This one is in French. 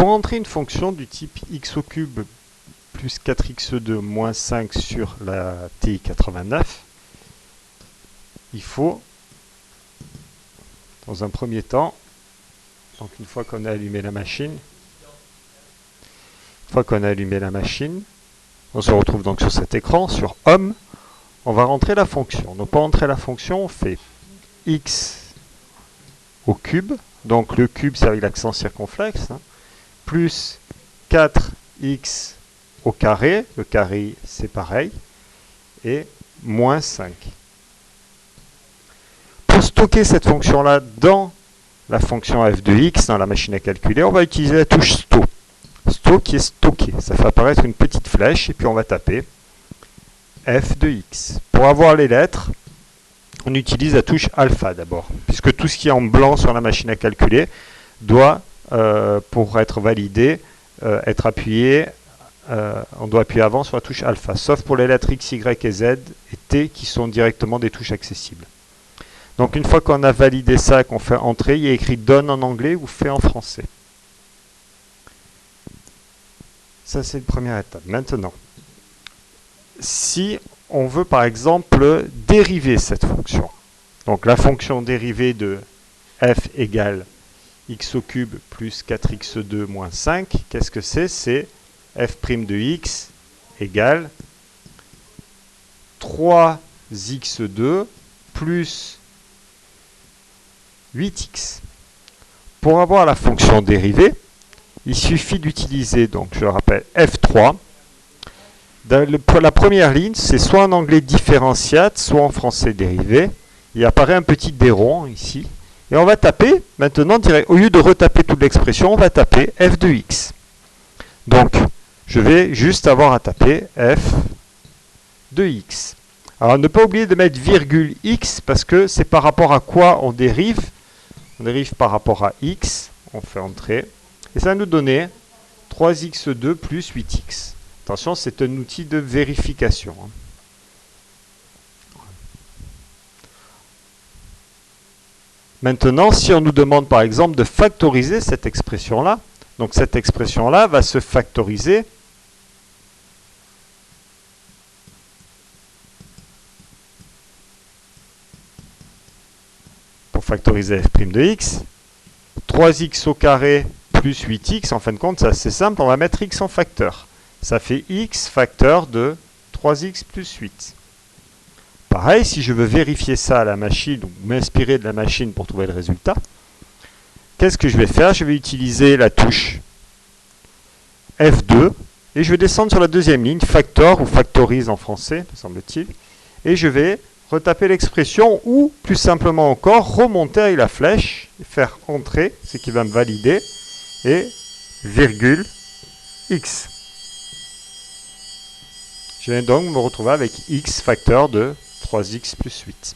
pour entrer une fonction du type x au cube plus 4x2 moins 5 sur la TI-89, il faut, dans un premier temps, donc une fois qu'on a allumé la machine, on se retrouve donc sur cet écran, sur Home, on va rentrer la fonction. Donc pour rentrer la fonction, on fait x au cube, donc le cube c'est avec l'accent circonflexe, hein, plus 4x au carré, le carré c'est pareil, et moins 5. Pour stocker cette fonction-là dans la fonction f de x, dans la machine à calculer, on va utiliser la touche sto. Sto qui est stocké, ça fait apparaître une petite flèche, et puis on va taper f de x. Pour avoir les lettres, on utilise la touche alpha d'abord, puisque tout ce qui est en blanc sur la machine à calculer doit, pour être validé, être appuyé, on doit appuyer avant sur la touche alpha, sauf pour les lettres x, y et z et t qui sont directement des touches accessibles. Donc une fois qu'on a validé ça et qu'on fait entrer, il y a écrit done en anglais ou fait en français. Ça c'est la première étape. Maintenant, si on veut par exemple dériver cette fonction, donc la fonction dérivée de f égale x au cube plus 4x2 moins 5, qu'est-ce que c'est? C'est f' de x égale 3x2 plus 8x. Pour avoir la fonction dérivée, il suffit d'utiliser, donc je rappelle, F3. Pour la première ligne, c'est soit en anglais différenciate, soit en français dérivé. Il apparaît un petit D rond ici. Et on va taper, maintenant, au lieu de retaper toute l'expression, on va taper f de x. Donc, je vais juste avoir à taper f de x. Alors, ne pas oublier de mettre virgule x, parce que c'est par rapport à quoi on dérive. On dérive par rapport à x, on fait entrer, et ça va nous donner 3x2 plus 8x. Attention, c'est un outil de vérification. Maintenant, si on nous demande par exemple de factoriser cette expression-là, donc cette expression-là va se factoriser factoriser f' de x, 3x au carré plus 8x, en fin de compte, c'est assez simple, on va mettre x en facteur. Ça fait x facteur de 3x plus 8. Pareil, si je veux vérifier ça à la machine, ou m'inspirer de la machine pour trouver le résultat, qu'est-ce que je vais faire? Je vais utiliser la touche F2, et je vais descendre sur la deuxième ligne, factor, ou factorise en français, me semble-t-il, et je vais retaper l'expression ou, plus simplement encore, remonter avec la flèche, et faire entrer, ce qui va me valider, et virgule x. Je viens donc me retrouver avec x facteur de 3x plus 8.